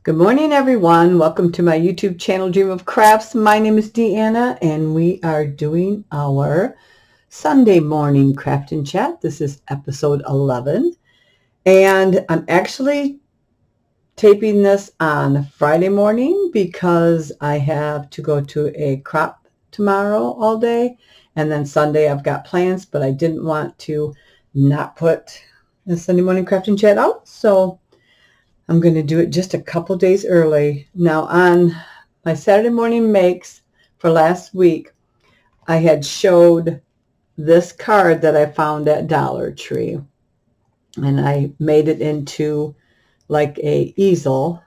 Good morning, everyone. Welcome to my YouTube channel, Dream of Crafts. My name is Deanna, and we are doing our Sunday morning craft and chat. This is episode 11, and I'm actually taping this on Friday morning because I have to go to a crop tomorrow all day, and then Sunday I've got plans, but I didn't want to not put the Sunday morning craft and chat out, so I'm going to do it just a couple days early. Now, on my Saturday morning makes for last week, I had showed this card that I found at Dollar Tree, and I made it into like a easel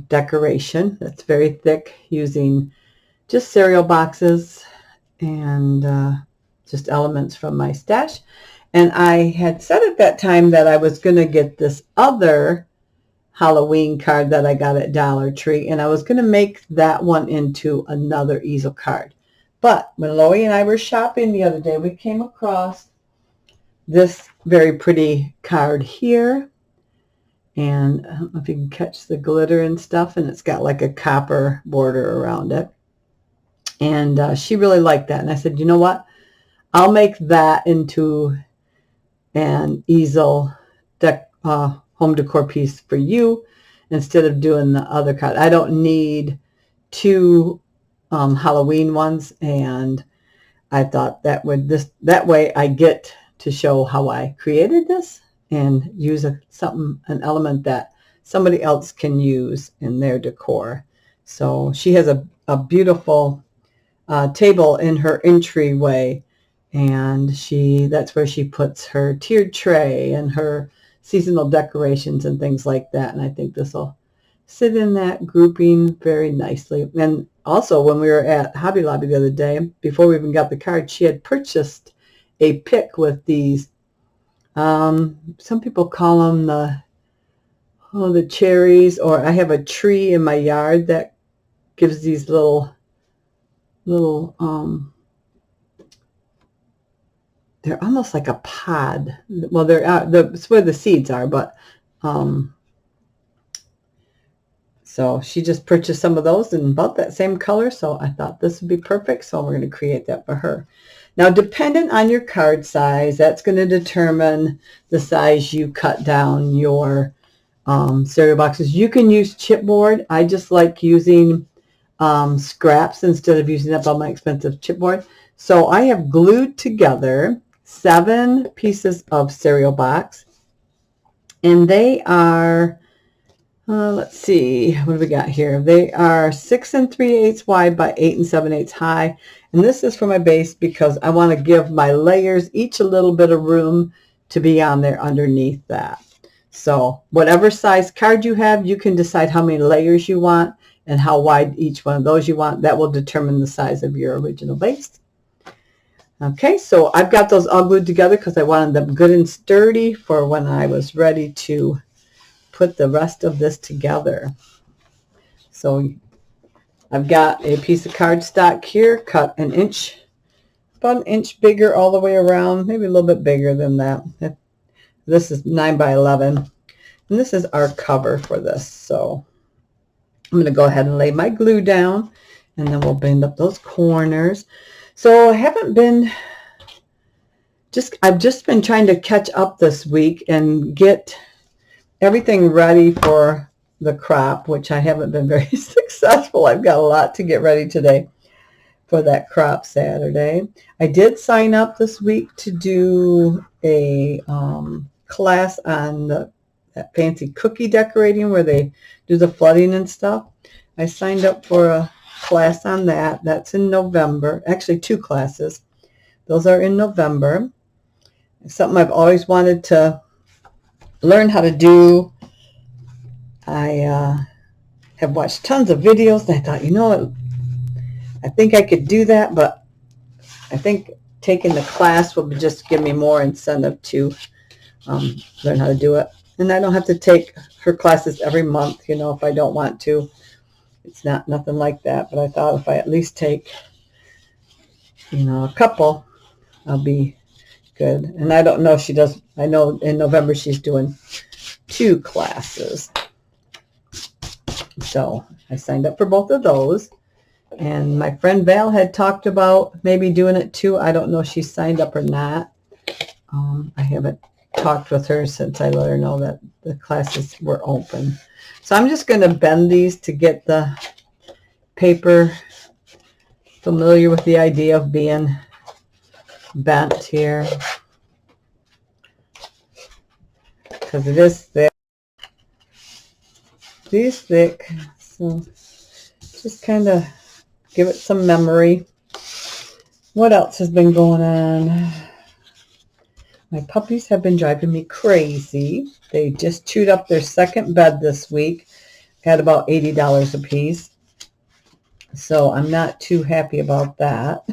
decoration that's very thick, using just cereal boxes and just elements from my stash. And I had said at that time that I was going to get this other Halloween card that I got at Dollar Tree, and I was going to make that one into another easel card. But when Loie and I were shopping the other day, we came across this very pretty card here. And I don't know if you can catch the glitter and stuff, and it's got like a copper border around it. And she really liked that. And I said, you know what? I'll make that into an easel home decor piece for you instead of doing the other card. I don't need two Halloween ones, and I thought that way I get to show how I created this and use an element that somebody else can use in their decor. So she has a beautiful table in her entryway, and that's where she puts her tiered tray and her seasonal decorations and things like that. And I think this will sit in that grouping very nicely. And also, when we were at Hobby Lobby the other day, before we even got the card, she had purchased a pick with these, some people call them the cherries, or I have a tree in my yard that gives these little they're almost like a pod. Well, it's where the seeds are, but so she just purchased some of those in about that same color. So I thought this would be perfect. So we're going to create that for her. Now, dependent on your card size, that's going to determine the size you cut down your cereal boxes. You can use chipboard. I just like using scraps instead of using up all my expensive chipboard. So I have glued together 7 pieces of cereal box, and they are, let's see, what do we got here? They are 6 3/8 wide by 8 7/8 high, and this is for my base because I want to give my layers each a little bit of room to be on there underneath that. So whatever size card you have, you can decide how many layers you want and how wide each one of those you want. That will determine the size of your original base. Okay, so I've got those all glued together because I wanted them good and sturdy for when I was ready to put the rest of this together. So I've got a piece of cardstock here, cut about an inch bigger all the way around, maybe a little bit bigger than that. This is 9 by 11, and this is our cover for this. So I'm going to go ahead and lay my glue down, and then we'll bend up those corners. So I've just been trying to catch up this week and get everything ready for the crop, which I haven't been very successful. I've got a lot to get ready today for that crop Saturday. I did sign up this week to do a class on that fancy cookie decorating where they do the flooding and stuff. I signed up for a class on that. That's in November. Actually, 2 classes. Those are in November. It's something I've always wanted to learn how to do. I have watched tons of videos, and I thought, I think I could do that, but I think taking the class will just give me more incentive to learn how to do it. And I don't have to take her classes every month, if I don't want to. It's nothing like that, but I thought if I at least take, a couple, I'll be good. And I don't know if she does. I know in November she's doing 2 classes. So I signed up for both of those. And my friend Val had talked about maybe doing it too. I don't know if she signed up or not. I haven't talked with her since I let her know that the classes were open. So I'm just going to bend these to get the paper familiar with the idea of being bent here. Because it is thick. These thick. So just kind of give it some memory. What else has been going on? My puppies have been driving me crazy. They just chewed up their second bed this week at about $80 a piece. So I'm not too happy about that.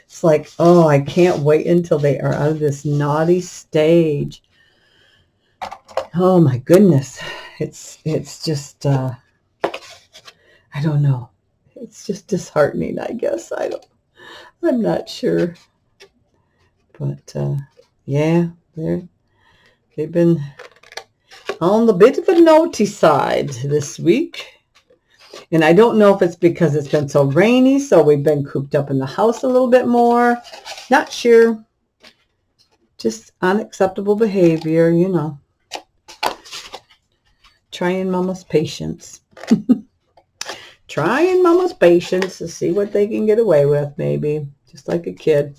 It's like, oh, I can't wait until they are out of this naughty stage. Oh my goodness. It's just, I don't know. It's just disheartening, I guess. I'm not sure. But, yeah, they've been on the bit of a naughty side this week. And I don't know if it's because it's been so rainy, so we've been cooped up in the house a little bit more. Not sure. Just unacceptable behavior, you know. Trying Mama's patience. Trying Mama's patience to see what they can get away with, maybe. Just like a kid.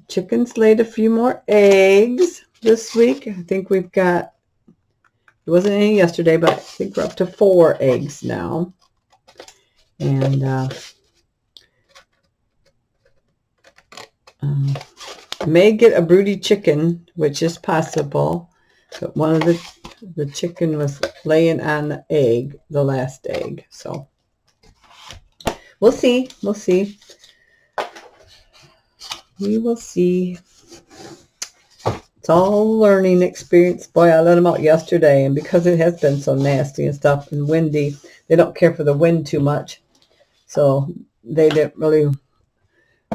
Chickens laid a few more eggs this week. I think we've got, there wasn't any yesterday, but I think we're up to 4 eggs now. And may get a broody chicken, which is possible. But one of the chicken was laying on the egg, the last egg. So we'll see. We'll see. We will see. It's all a learning experience. Boy, I let them out yesterday, and because it has been so nasty and stuff and windy, they don't care for the wind too much. So they didn't really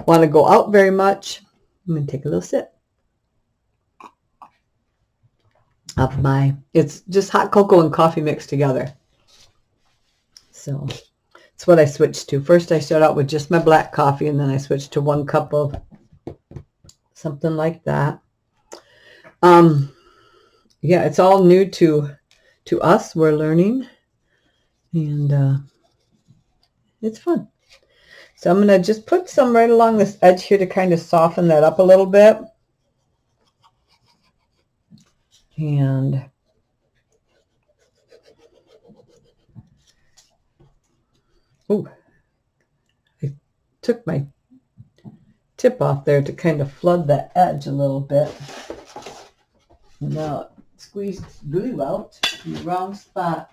want to go out very much. I'm going to take a little sip of it's just hot cocoa and coffee mixed together. So it's what I switched to. First I started out with just my black coffee, and then I switched to 1 cup of something like that. Yeah, it's all new to us. We're learning, and it's fun. So I'm going to just put some right along this edge here to kind of soften that up a little bit. And I took my tip off there to kind of flood that edge a little bit. And now it squeezed glue out in the wrong spot.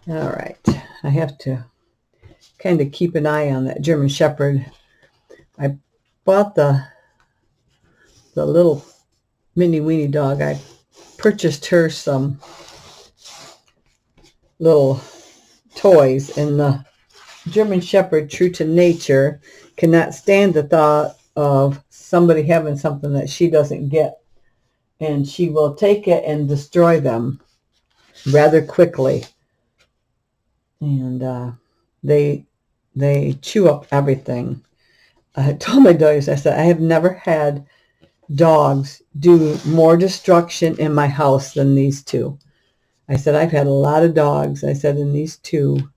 All right, I have to kind of keep an eye on that German Shepherd. I bought the little mini weenie dog. I purchased her some little toys, and the German Shepherd, true to nature, cannot stand the thought of somebody having something that she doesn't get, and she will take it and destroy them rather quickly. And they chew up everything. I told my daughters, I said, I have never had dogs do more destruction in my house than these two. I said, I've had a lot of dogs. I said, and these two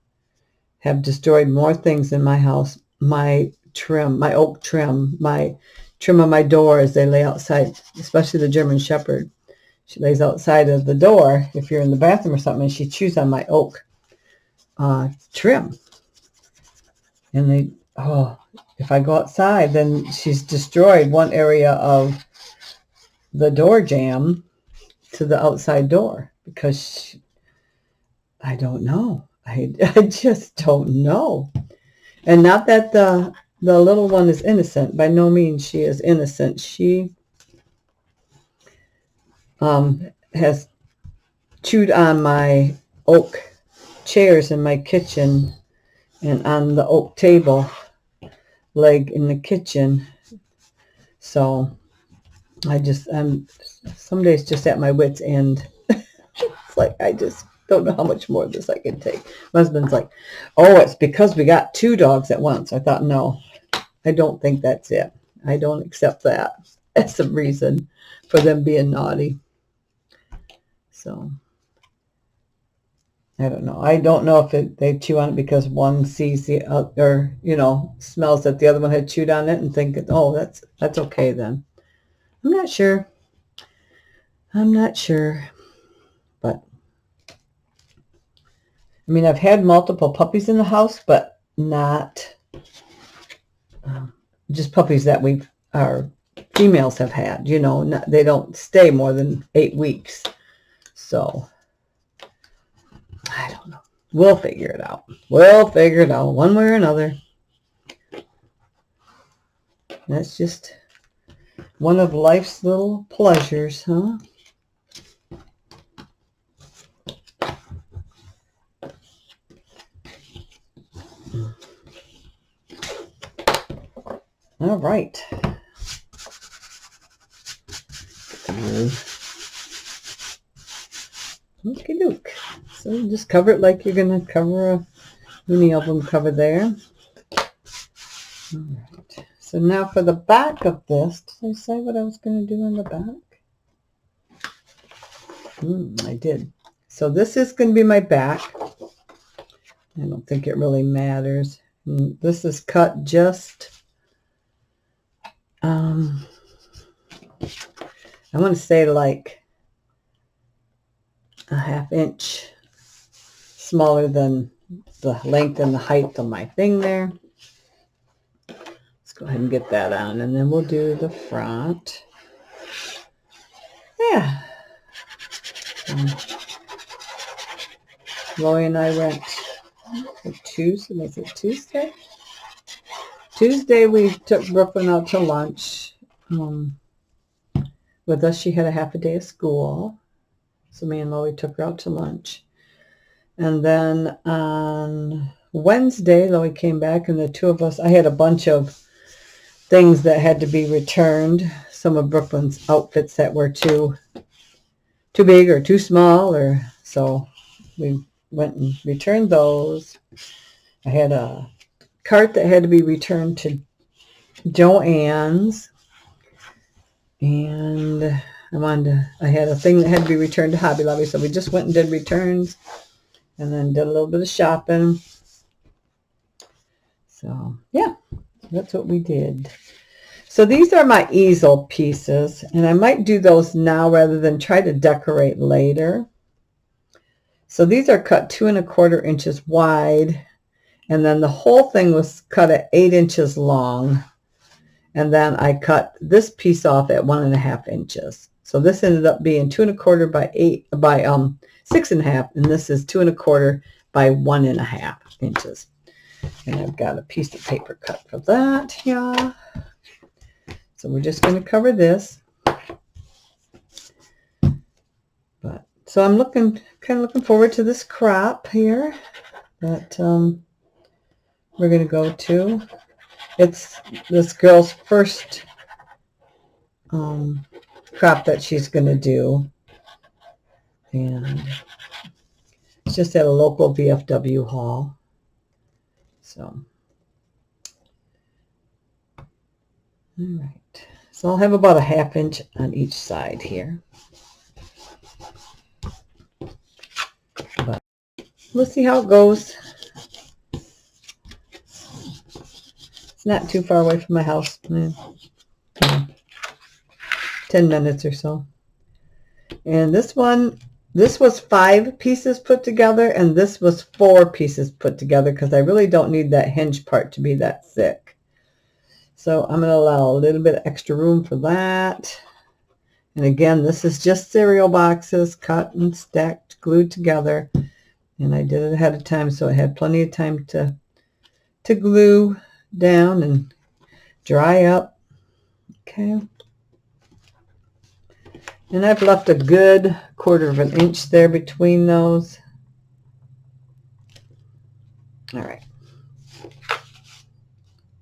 have destroyed more things in my house. My trim, my oak trim, my trim on my door as they lay outside, especially the German Shepherd. She lays outside of the door if you're in the bathroom or something, and she chews on my oak trim. And if I go outside, then she's destroyed one area of the door jamb to the outside door because I don't know. I just don't know. And not that the little one is innocent. By no means she is innocent. She has chewed on my oak chairs in my kitchen and on the oak table leg in the kitchen. So I'm some days just at my wit's end. It's like, I just don't know how much more of this I can take. My husband's like, oh, it's because we got 2 dogs at once. I thought, no, I don't think that's it. I don't accept that as a reason for them being naughty. So, I don't know. I don't know if they chew on it because one sees the other, smells that the other one had chewed on it and think, oh, that's okay then. I'm not sure. But, I mean, I've had multiple puppies in the house, but not just puppies that our females have had, they don't stay more than 8 weeks. So, I don't know. We'll figure it out. One way or another. That's just one of life's little pleasures, huh? All right. Okay, doke. So just cover it like you're going to cover a mini album cover there. All right. So now for the back of this, did I say what I was going to do in the back? I did. So this is going to be my back. I don't think it really matters. This is cut just, I want to say like a 1/2 inch smaller than the length and the height of my thing there. Let's go ahead and get that on, and then we'll do the front. Yeah. Lori and I went Tuesday. Was it Tuesday? Tuesday we took Brooklyn out to lunch. With us, she had a half a day of school. So me and Lori took her out to lunch. And then on Wednesday, Lori came back, and the 2 of us, I had a bunch of things that had to be returned. Some of Brooklyn's outfits that were too big or too small, so we went and returned those. I had a cart that had to be returned to Joann's, and I had a thing that had to be returned to Hobby Lobby, so we just went and did returns and then did a little bit of shopping. So, yeah, that's what we did. So these are my easel pieces, and I might do those now rather than try to decorate later. So these are cut 2 1/4 inches wide, and then the whole thing was cut at 8 inches long. And then I cut this piece off at 1 1/2 inches. So this ended up being 2 1/4 by 6 1/2, and this is 2 1/4 by 1 1/2 inches. And I've got a piece of paper cut for that, yeah. So we're just going to cover this. So I'm kind of looking forward to this crop here that we're going to go to. It's this girl's first crop that she's going to do. And it's just at a local VFW hall. So, all right. So I'll have about a 1/2 inch on each side here. But we'll see how it goes. It's not too far away from my house. 10 minutes or so. And this was 5 pieces put together, and this was 4 pieces put together because I really don't need that hinge part to be that thick. So I'm going to allow a little bit of extra room for that. And again, this is just cereal boxes cut and stacked, glued together. And I did it ahead of time, so I had plenty of time to glue down and dry up. Okay. And I've left a good 1/4 inch there between those. All right.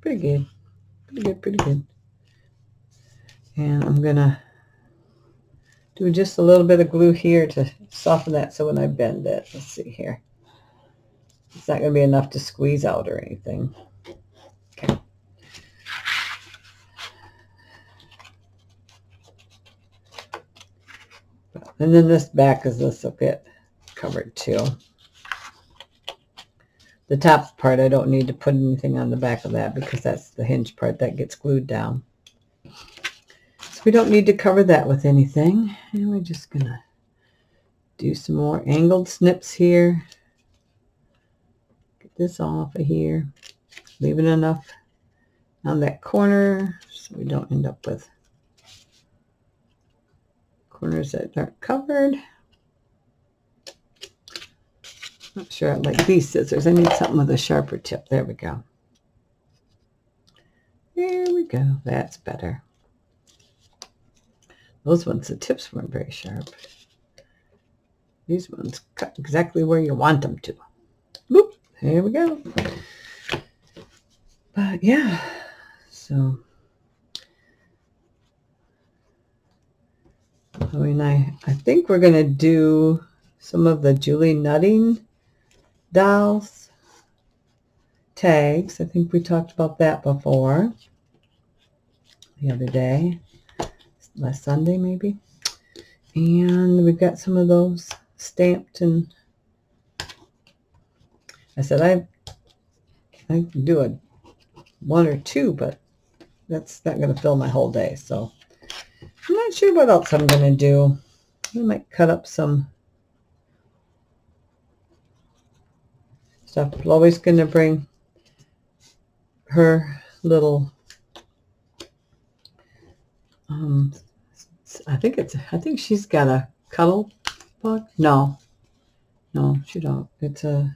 Pretty good. And I'm going to do just a little bit of glue here to soften that so when I bend it, let's see here. It's not going to be enough to squeeze out or anything. Okay. And then this back is this will get covered too. The top part, I don't need to put anything on the back of that because that's the hinge part that gets glued down. So we don't need to cover that with anything. And we're just going to do some more angled snips here. Get this off of here. Leaving enough on that corner so we don't end up with corners that aren't covered. Not sure I like these scissors. I need something with a sharper tip. There we go. There we go. That's better. Those ones, the tips weren't very sharp. These ones cut exactly where you want them to. Boop. There we go. But yeah, so I mean, I think we're going to do some of the Julie Nutting dolls tags. I think we talked about that before the other day, last Sunday maybe. And we've got some of those stamped, and I said I can do a one or two, but that's not going to fill my whole day. So I'm not sure what else I'm going to do. I might cut up some stuff. I'm always going to bring her little I think she's got a cuddle bug. No, she don't. It's a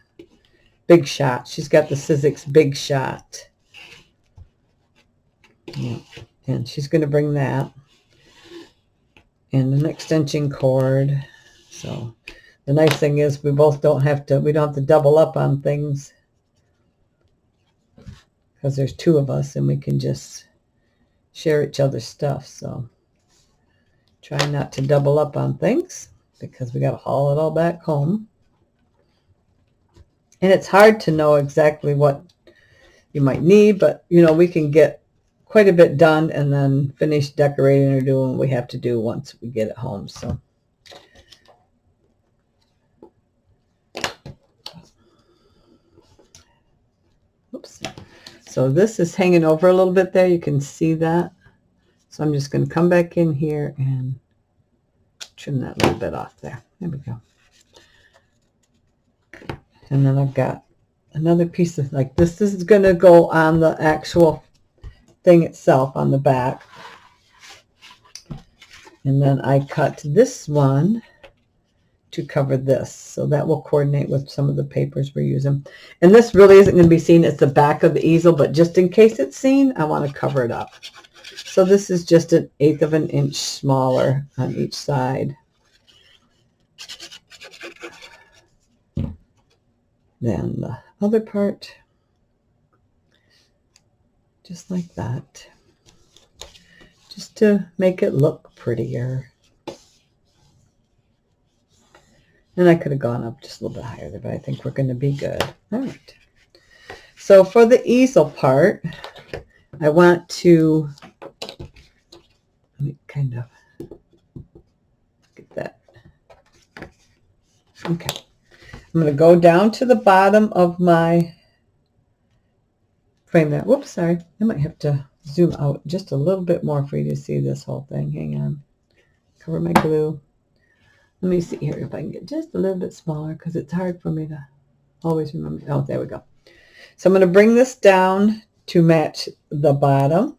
Big Shot. She's got the Sizzix Big Shot. Yeah, and she's going to bring that and an extension cord. So the nice thing is we don't have to double up on things because there's two of us and we can just share each other's stuff. So try not to double up on things because we got to haul it all back home. And it's hard to know exactly what you might need, but we can get quite a bit done and then finish decorating or doing what we have to do once we get it home. So oops. So this is hanging over a little bit there. You can see that. So I'm just going to come back in here and trim that little bit off there. There we go. And then I've got another piece of like this. This is going to go on the actual thing itself on the back. And then I cut this one to cover this. So that will coordinate with some of the papers we're using. And this really isn't going to be seen. It's the back of the easel, but just in case it's seen, I want to cover it up. So this is just 1/8 of an inch smaller on each side. Then the other part, just like that, just to make it look prettier. And I could have gone up just a little bit higher there, but I think we're going to be good. All right. So for the easel part, I want to let me kind of get that. Okay. I'm going to go down to the bottom of my frame there. Whoops, sorry. I might have to zoom out just a little bit more for you to see this whole thing. Hang on. Cover my glue. Let me see here if I can get just a little bit smaller because it's hard for me to always remember. Oh, there we go. So I'm going to bring this down to match the bottom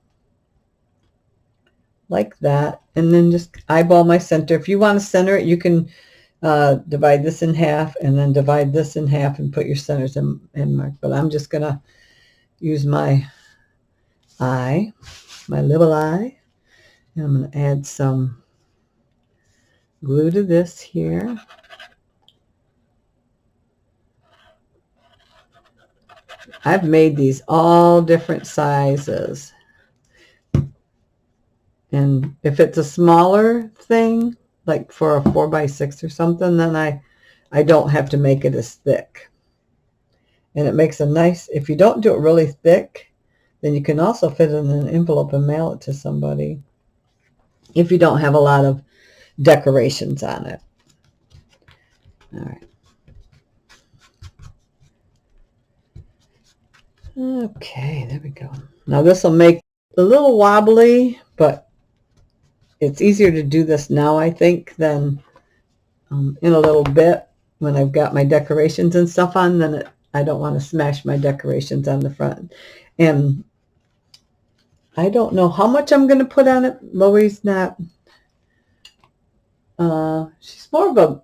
like that, and then just eyeball my center. If you want to center it, you can divide this in half and then divide this in half and put your centers in mark. But I'm just going to use my eye, my little eye, and I'm going to add some glue to this here. I've made these all different sizes. And if it's a smaller thing, like for a 4x6 or something, then I don't have to make it as thick. And it makes a nice, if you don't do it really thick, then you can also fit it in an envelope and mail it to somebody if you don't have a lot of decorations on it. All right. Okay, there we go. Now this will make a little wobbly, but it's easier to do this now, I think, than in a little bit when I've got my decorations and stuff on. Then I don't want to smash my decorations on the front. And I don't know how much I'm going to put on it. Lori's not, she's more of a,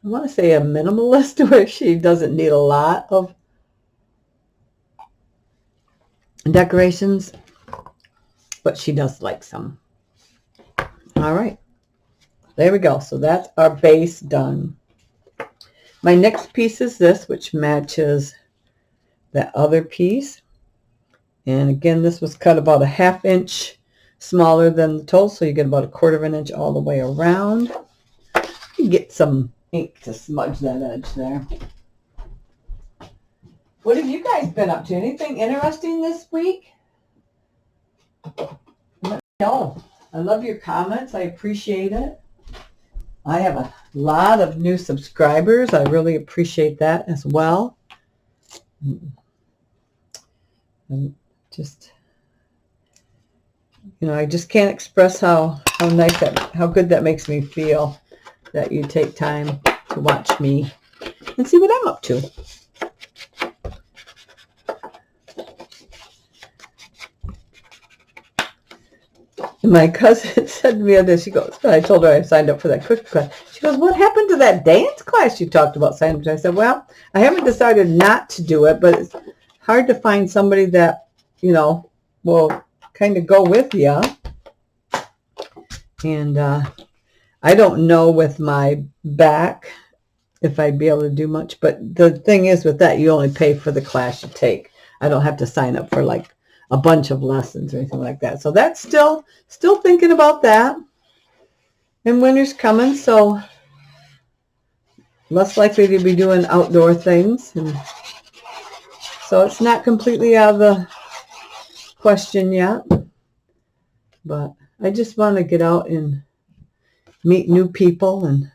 I want to say a minimalist, where she doesn't need a lot of decorations, but she does like some. All right, there we go. So that's our base done. My next piece is this, which matches that other piece. And again, this was cut about a 1/2 inch smaller than the total, so you get about 1/4 inch all the way around. You get some ink to smudge that edge there. What have you guys been up to? Anything interesting this week? Let me know. I love your comments. I appreciate it. I have a lot of new subscribers. I really appreciate that as well. And just, you know, I just can't express how nice that, how good that makes me feel that you take time to watch me and see what I'm up to. And my cousin said to me the other day, she goes, I told her I signed up for that cooking class. She goes, what happened to that dance class you talked about signing up to? I said, well, I haven't decided not to do it, but it's hard to find somebody that, you know, will kind of go with you. And I don't know with my back if I'd be able to do much. But the thing is with that, you only pay for the class you take. I don't have to sign up for like a bunch of lessons or anything like that. So that's still thinking about that. And winter's coming, so less likely to be doing outdoor things. And so it's not completely out of the question yet. But I just want to get out and meet new people and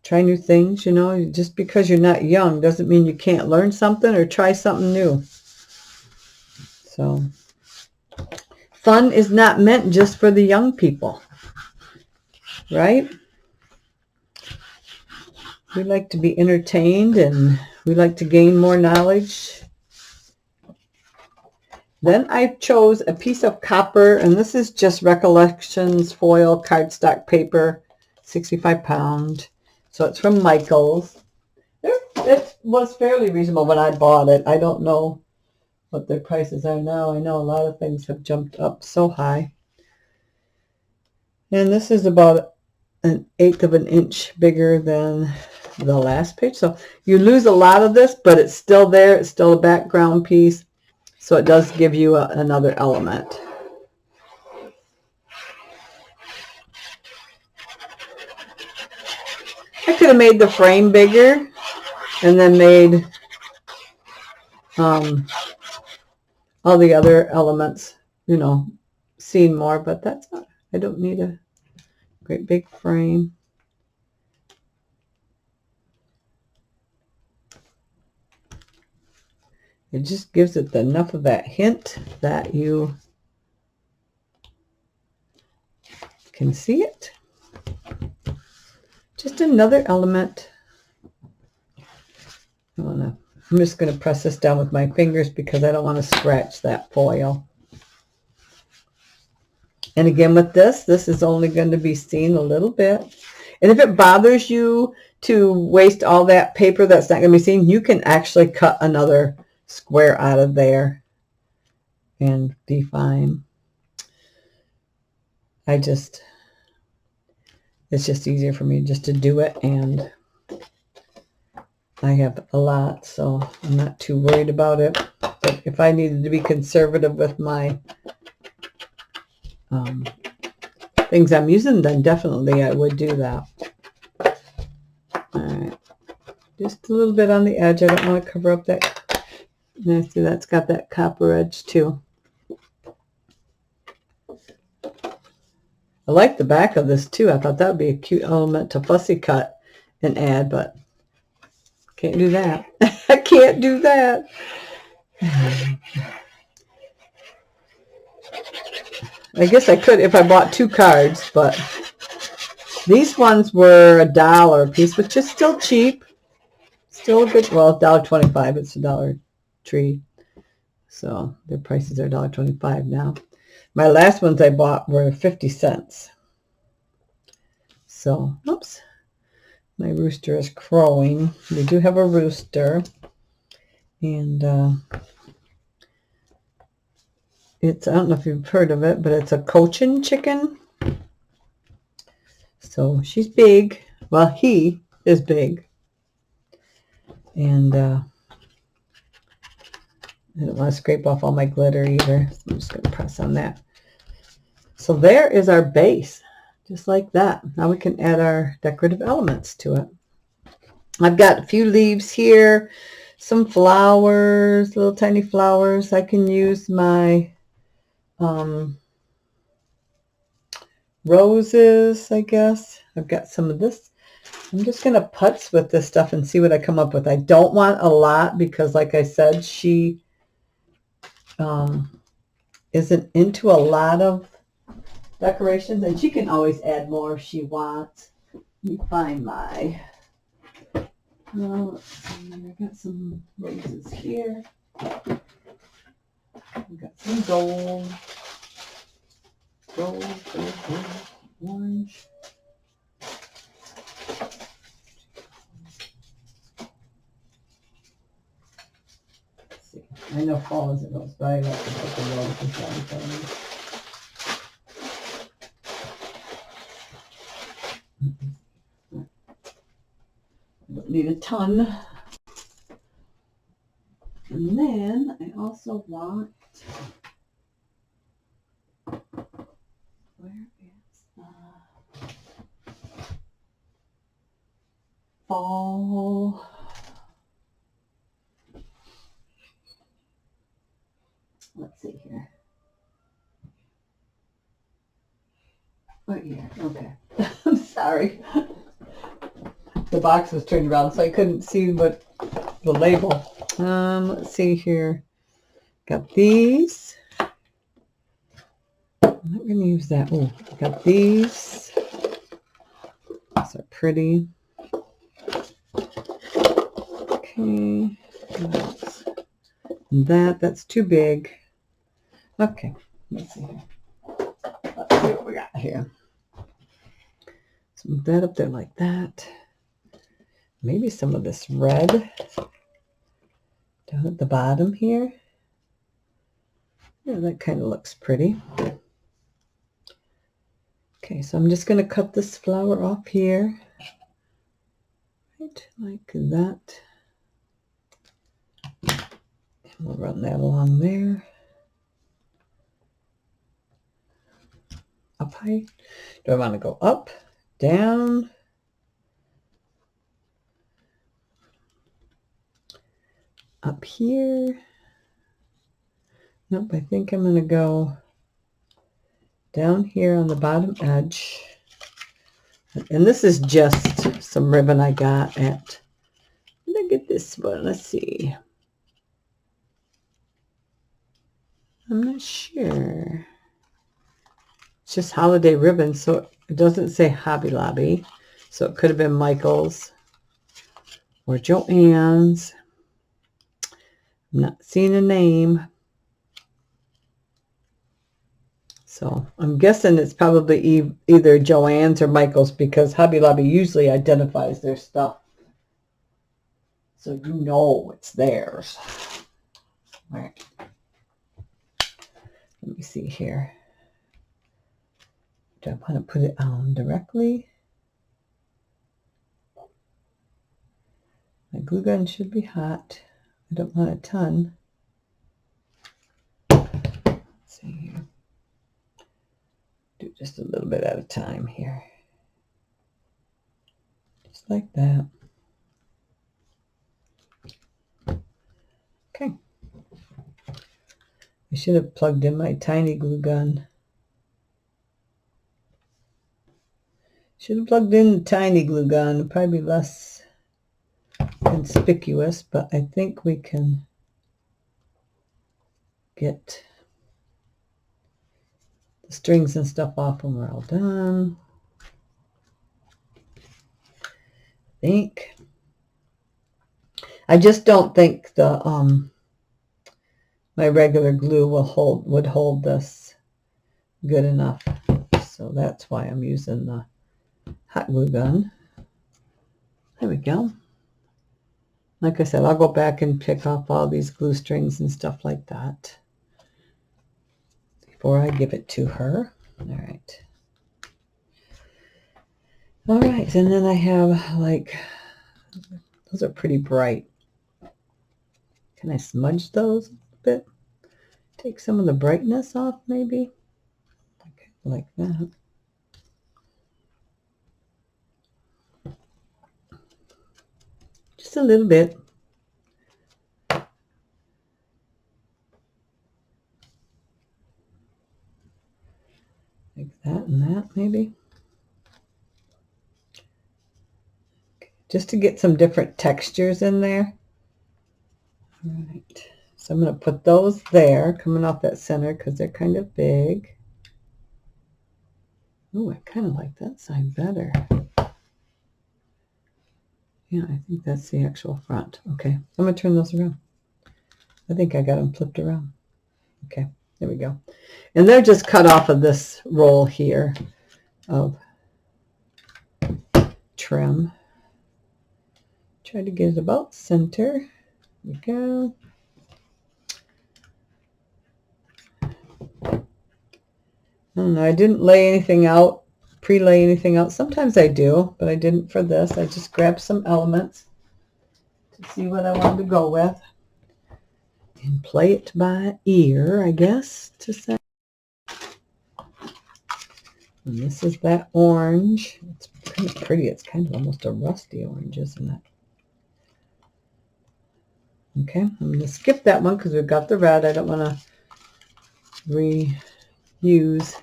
try new things. You know, just because you're not young doesn't mean you can't learn something or try something new. So fun is not meant just for the young people, right? We like to be entertained and we like to gain more knowledge. Then I chose a piece of copper, and this is just Recollections foil cardstock paper, 65 pound. So it's from Michael's. It was fairly reasonable when I bought it. I don't know what their prices are now. I know a lot of things have jumped up so high. And this is about 1/8 of an inch bigger than the last page. So you lose a lot of this, but it's still there. It's still a background piece. So it does give you another element. I could have made the frame bigger and then made all the other elements, you know, seen more, but that's not, I don't need a great big frame. It just gives it enough of that hint that you can see it. Just another element. I'm just going to press this down with my fingers because I don't want to scratch that foil. And again with this is only going to be seen a little bit. And if it bothers you to waste all that paper that's not going to be seen, you can actually cut another square out of there and be fine. It's just easier for me just to do it, and I have a lot, so I'm not too worried about it. But if I needed to be conservative with my things I'm using, then definitely I would do that. All right, just a little bit on the edge. I don't want to cover up that. And I see that's got that copper edge too. I like the back of this too. I thought that would be a cute element to fussy cut and add, but can't do that. I can't do that. I guess I could if I bought 2 cards, but these ones were $1 a piece, which is still cheap. Still a good, well, $1.25. It's a Dollar Tree. So their prices are $1.25 now. My last ones I bought were 50 cents. So, oops. My rooster is crowing. We do have a rooster. And it's, I don't know if you've heard of it, but it's a Cochin chicken. So she's big. Well, he is big. And I don't want to scrape off all my glitter either. So I'm just going to press on that. So there is our base, just like that. Now we can add our decorative elements to it. I've got a few leaves here, some flowers, little tiny flowers. I can use my roses, I guess. I've got some of this. I'm just going to putz with this stuff and see what I come up with. I don't want a lot because, like I said, she isn't into a lot of decorations, and she can always add more if she wants. Let me find my, let's see, I got some roses here. I've got some gold, orange. Let's see. I know fall isn't those, but I like to put the roses on for me. I don't need a ton. And then I also want, where is the fall? Let's see here. Right here. Okay. I'm sorry. The box was turned around, so I couldn't see what the label. Let's see here. Got these. I'm not going to use that. Oh, got these. These are pretty. Okay. That's too big. Okay. Let's see here. Let's see what we got here. Some of that up there like that. Maybe some of this red down at the bottom here. Yeah, that kind of looks pretty. Okay, so I'm just going to cut this flower off here. Right, like that. And we'll run that along there. Up high. Do I want to go up, down? Up here? Nope, I think I'm going to go down here on the bottom edge. And this is just some ribbon I got at, where did I get this one? Let's see. I'm not sure. It's just holiday ribbon, so it doesn't say Hobby Lobby. So it could have been Michael's or Joann's. I'm not seeing a name. So I'm guessing it's probably either Joann's or Michael's because Hobby Lobby usually identifies their stuff. So you know it's theirs. All right. Let me see here. Do I want to put it on directly? My glue gun should be hot. I don't want a ton. Let's see here. Do just a little bit at a time here. Just like that. Okay. I should have plugged in my tiny glue gun. Should have plugged in the tiny glue gun. It'd probably be less conspicuous, but I think we can get the strings and stuff off when we're all done. I think. I just don't think the my regular glue would hold this good enough. So that's why I'm using the hot glue gun. There we go. Like I said, I'll go back and pick off all these glue strings and stuff like that before I give it to her. All right. All right, and then I have like, those are pretty bright. Can I smudge those a bit? Take some of the brightness off maybe? Okay, like that. Just a little bit. Like that and that maybe. Okay, just to get some different textures in there. All right, so I'm going to put those there, coming off that center because they're kind of big. Oh, I kind of like that side better. Yeah, I think that's the actual front. Okay, I'm going to turn those around. I think I got them flipped around. Okay, there we go. And they're just cut off of this roll here of trim. Try to get it about center. There we go. I don't know, I didn't lay anything out, pre-lay anything out. Sometimes I do, but I didn't for this. I just grabbed some elements to see what I wanted to go with and play it by ear, I guess, to say. And this is that orange. It's kind of pretty. It's kind of almost a rusty orange, isn't it? Okay, I'm going to skip that one because we've got the red. I don't want to reuse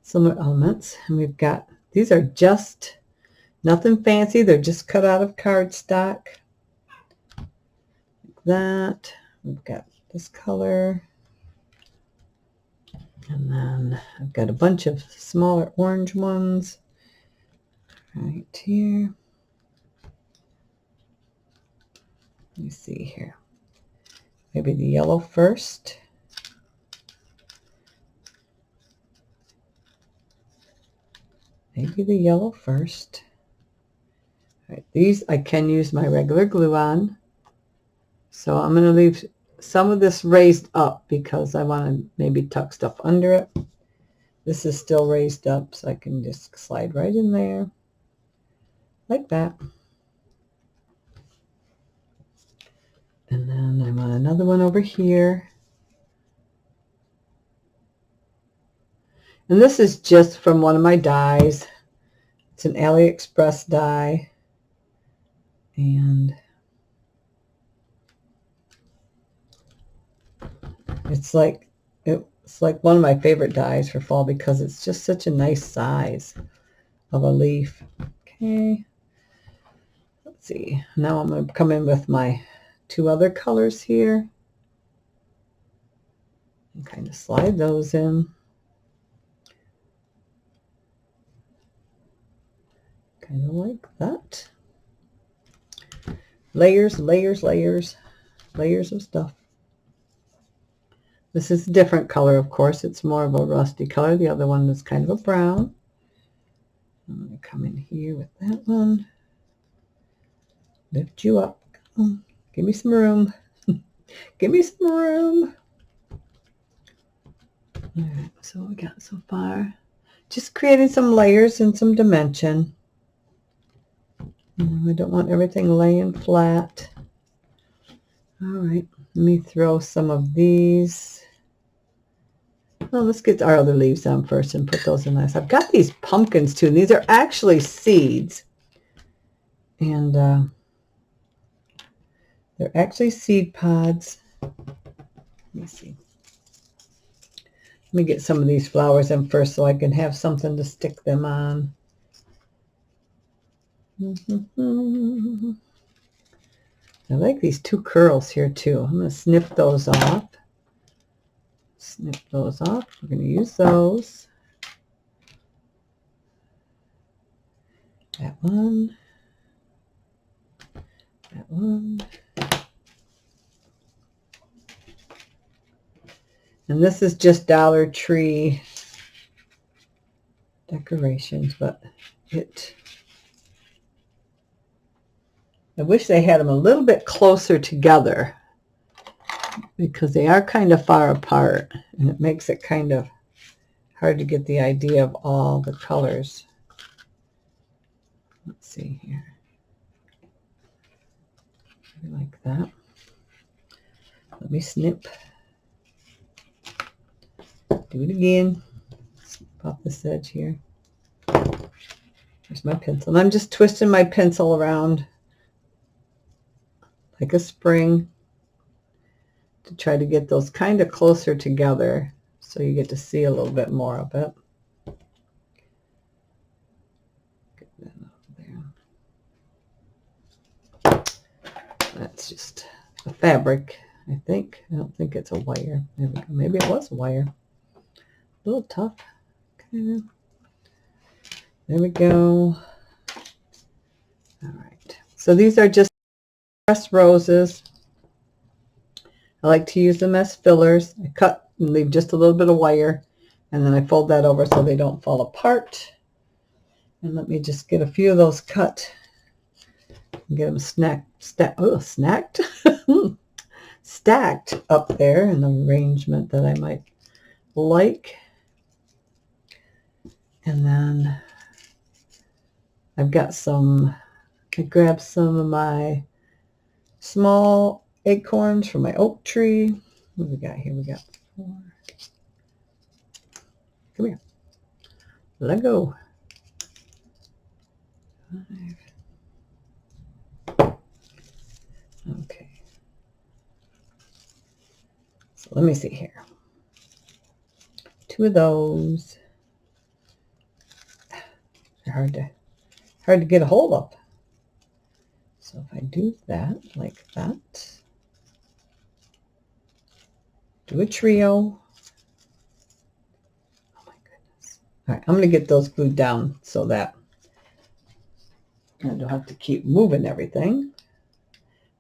similar elements. And we've got, these are just nothing fancy. They're just cut out of cardstock. Like that. We've got this color. And then I've got a bunch of smaller orange ones right here. Let me see here. Maybe the yellow first. Maybe the yellow first. All right, these I can use my regular glue on. So I'm going to leave some of this raised up because I want to maybe tuck stuff under it. This is still raised up, so I can just slide right in there like that. And then I want another one over here. And this is just from one of my dies. It's an AliExpress die. And it's like one of my favorite dies for fall because it's just such a nice size of a leaf. Okay. Let's see. Now I'm going to come in with my two other colors here. And kind of slide those in. Kind of like that. Layers, layers, layers, layers of stuff. This is a different color, of course. It's more of a rusty color. The other one is kind of a brown. I'm going to come in here with that one. Lift you up. Come. Give me some room. Give me some room. All right, so what we got so far? Just creating some layers and some dimension. I don't want everything laying flat. All right, let me throw some of these Well, let's get our other leaves on first and put those in nice. I've got these pumpkins too, and these are actually seeds. And they're actually seed pods. Let me see. Let me get some of these flowers in first so I can have something to stick them on. I like these two curls here too. I'm going to snip those off. Snip those off. We're going to use those. That one. That one. And this is just Dollar Tree decorations, but I wish they had them a little bit closer together because they are kind of far apart, and it makes it kind of hard to get the idea of all the colors. Let's see here. Like that. Let me snip. Do it again. Pop this edge here. Here's my pencil. And I'm just twisting my pencil around like a spring to try to get those kind of closer together so you get to see a little bit more of it. Get that over there. That's just a fabric, I think. I don't think it's a wire. There we go. Maybe it was a wire. A little tough. Okay. There we go. All right. So these are just pressed roses. I like to use them as fillers. I cut and leave just a little bit of wire, and then I fold that over so they don't fall apart. And let me just get a few of those cut and get them stacked up there in the arrangement that I might like. And then I've got I grabbed some of my small acorns from my oak tree. What do we got here? We got 4. Come here. Let go. 5. Okay. So let me see here. 2 of those. They're hard to get a hold of. So if I do that, like that, do a trio. Oh my goodness. All right, I'm going to get those glued down so that I don't have to keep moving everything.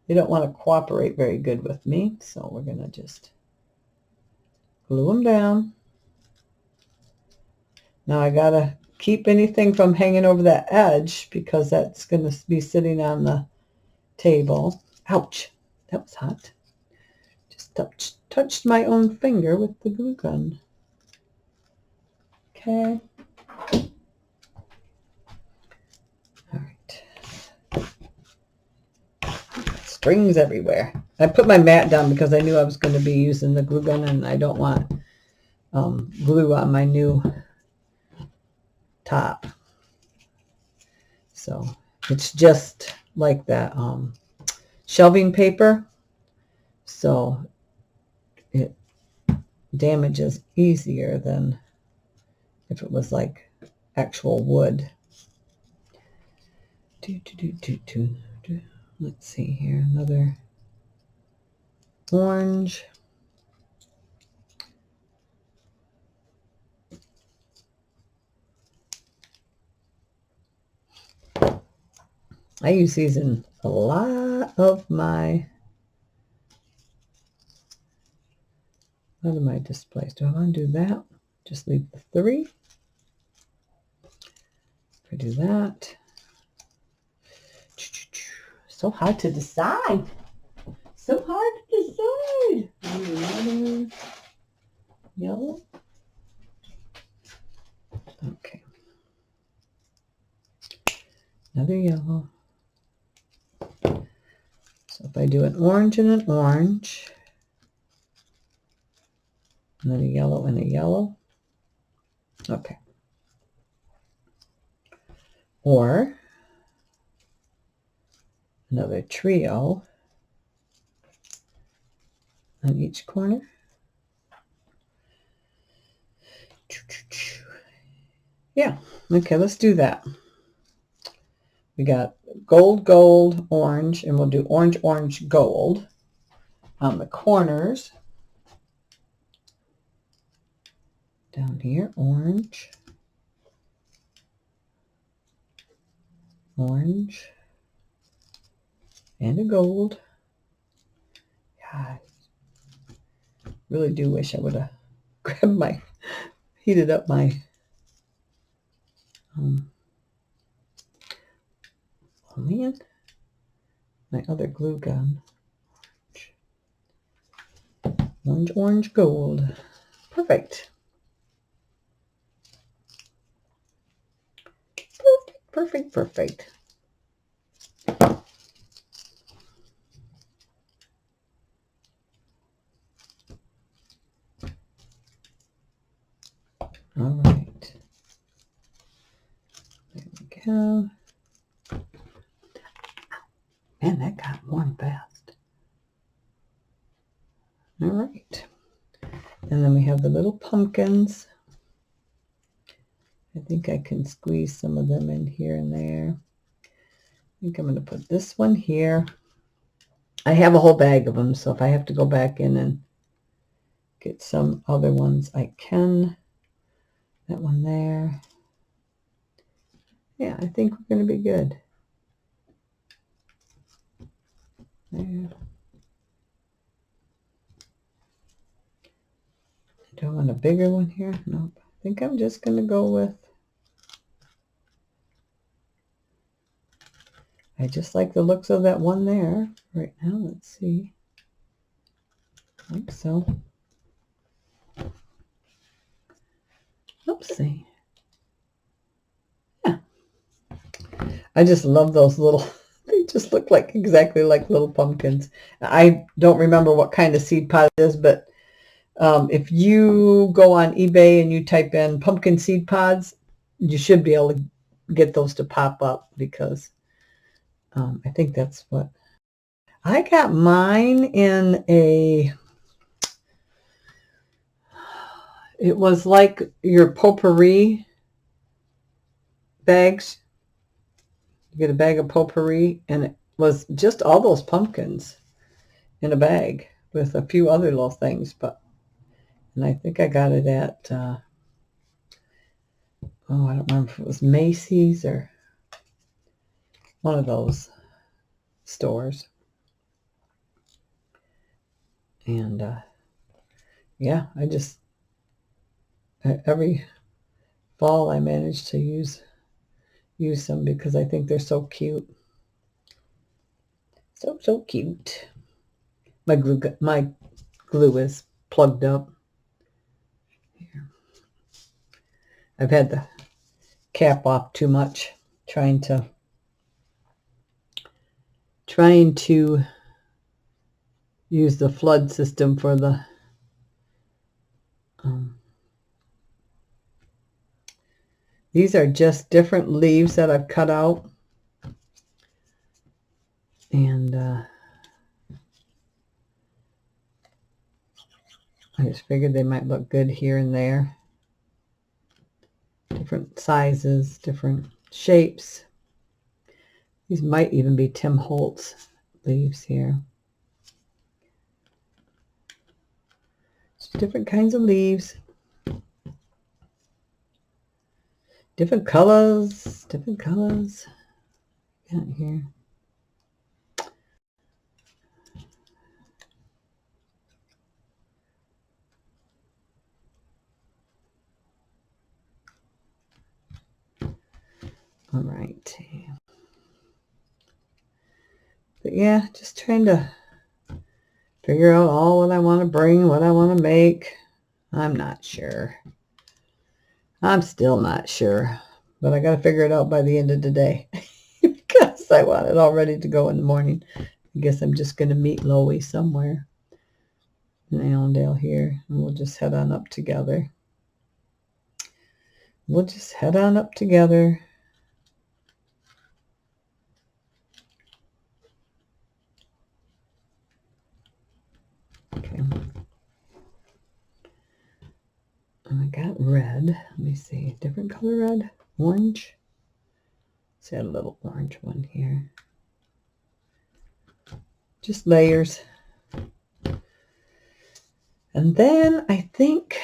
They don't want to cooperate very good with me, so we're going to just glue them down. Now I got to keep anything from hanging over that edge because that's going to be sitting on the table. Ouch, that was hot. Just touched my own finger with the glue gun. Okay. All right. Strings everywhere. I put my mat down because I knew I was going to be using the glue gun, and I don't want glue on my new top. So it's just like that shelving paper, so it damages easier than if it was like actual wood. Let's see here, another orange. I use these in a lot of my displays. Do I want to do that? Just leave the 3. If I do that. So hard to decide. So hard to decide. Yellow. Okay. Another yellow. So if I do an orange and an orange, And then a yellow and a yellow. Okay. Or another trio on each corner. Yeah, okay, let's do that. We got gold, gold, orange, and we'll do orange, orange, gold on the corners. Down here, orange, orange, and a gold. God, I really do wish I would have grabbed my, heated up my, oh man, my other glue gun. Orange, orange, gold. Perfect. Perfect, perfect, perfect. All right. There we go. Man, that got warm fast. All right. And then we have the little pumpkins. I think I can squeeze some of them in here and there. I think I'm going to put this one here. I have a whole bag of them, so if I have to go back in and get some other ones, I can. That one there. Yeah, I think we're going to be good. There. Do I want a bigger one here? Nope. I think I'm just going to go with, I just like the looks of that one there right now. Let's see. I think so. Oopsie. Yeah. I just love those little, they just look like exactly like little pumpkins. I don't remember what kind of seed pod it is, but if you go on eBay and you type in pumpkin seed pods, you should be able to get those to pop up, because I think that's what I got mine in a, it was like your potpourri bags. You get a bag of potpourri, and it was just all those pumpkins in a bag with a few other little things. And I think I got it at, I don't remember if it was Macy's or one of those stores. And yeah, I just, every fall I manage to use some, because I think they're so cute. So cute. My glue is plugged up. Here. I've had the cap off too much, trying to use the flood system for the these are just different leaves that I've cut out, and I just figured they might look good here and there. Different sizes, different shapes. These might even be Tim Holtz leaves here. Just different kinds of leaves. Different colors. Got here. All right. But yeah, just trying to figure out all what I want to bring, what I want to make. I'm not sure. I'm still not sure. But I got to figure it out by the end of the day. Because I want it all ready to go in the morning. I guess I'm just going to meet Loie somewhere. in Allendale here, and we'll just head on up together. We'll just head on up together. Okay. And I got red. Let me see. Different color red. Orange. Let's add a little orange one here. Just layers. And then I think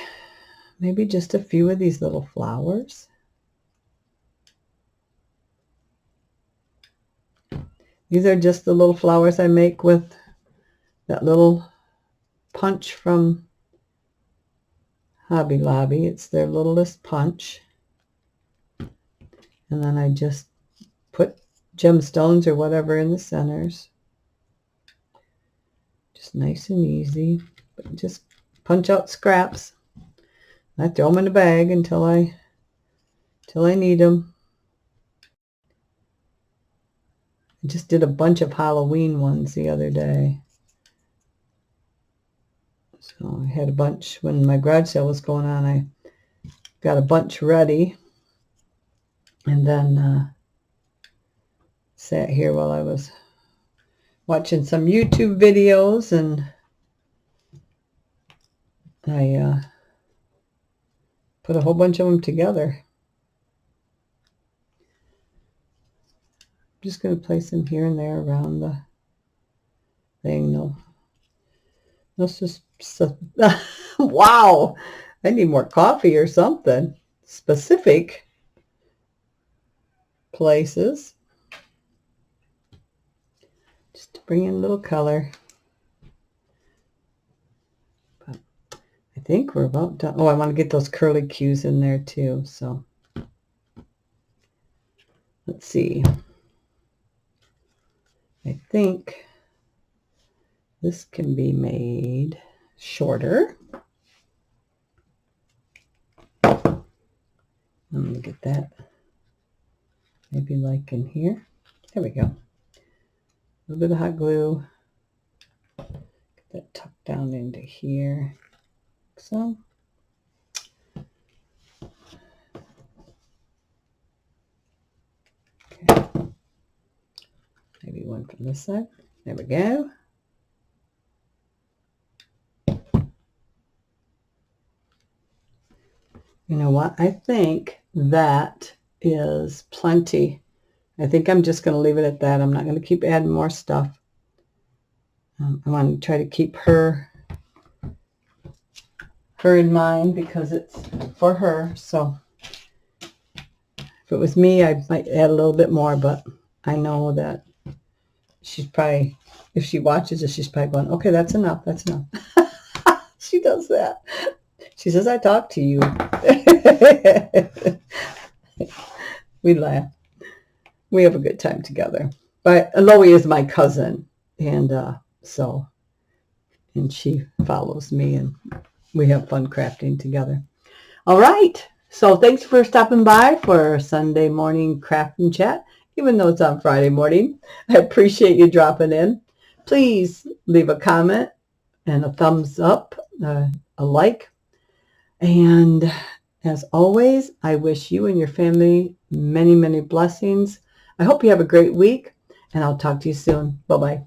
maybe just a few of these little flowers. These are just the little flowers I make with that little punch from Hobby Lobby. It's their littlest punch. And then I just put gemstones or whatever in the centers. Just nice and easy. But just punch out scraps. I throw them in a bag until I need them. I just did a bunch of Halloween ones the other day. So I had a bunch when my garage sale was going on. I got a bunch ready, and then sat here while I was watching some YouTube videos, and I put a whole bunch of them together. I'm just going to place them here and there around the thing. No, wow, I need more coffee or something. Specific places. Just to bring in a little color. But I think we're about done. Oh, I want to get those curly cues in there too. So let's see. I think this can be made shorter. I'm going to get that maybe like in here. There we go. A little bit of hot glue. Get that tucked down into here. Like so. Okay. Maybe one from this side. There we go. You know what? I think that is plenty. I think I'm just going to leave it at that. I'm not going to keep adding more stuff. I want to try to keep her in mind because it's for her. So if it was me, I might add a little bit more, but I know that she's probably, if she watches it, she's probably going, okay, that's enough. That's enough. She does that. She says, I talk to you. We laugh. We have a good time together. But Loie is my cousin. And and she follows me, and we have fun crafting together. All right. So thanks for stopping by for Sunday morning craft and chat, even though it's on Friday morning. I appreciate you dropping in. Please leave a comment and a thumbs up, a like. And as always, I wish you and your family many, many blessings. I hope you have a great week, and I'll talk to you soon. Bye-bye.